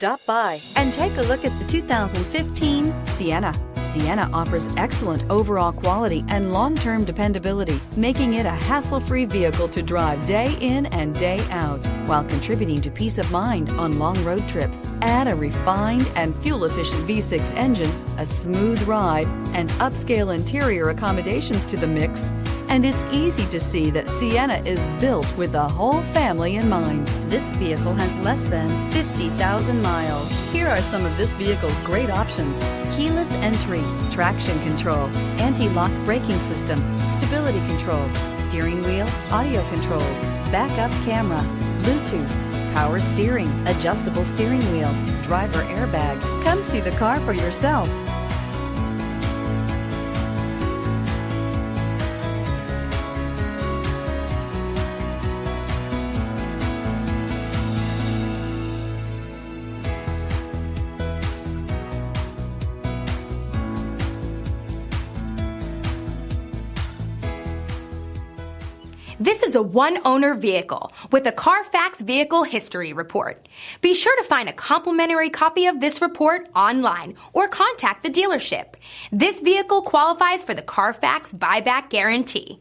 Stop by and take a look at the 2015 Sienna. Sienna offers excellent overall quality and long-term dependability, making it a hassle-free vehicle to drive day in and day out, while contributing to peace of mind on long road trips. Add a refined and fuel-efficient V6 engine, a smooth ride, and upscale interior accommodations to the mix, and it's easy to see that Sienna is built with the whole family in mind. This vehicle has less than 50,000 miles. Here are some of this vehicle's great options: keyless entry, traction control, anti-lock braking system, stability control, steering wheel audio controls, backup camera, Bluetooth, power steering, adjustable steering wheel, driver airbag. Come see the car for yourself. This is a one-owner vehicle with a Carfax Vehicle History Report. Be sure to find a complimentary copy of this report online or contact the dealership. This vehicle qualifies for the Carfax Buyback Guarantee.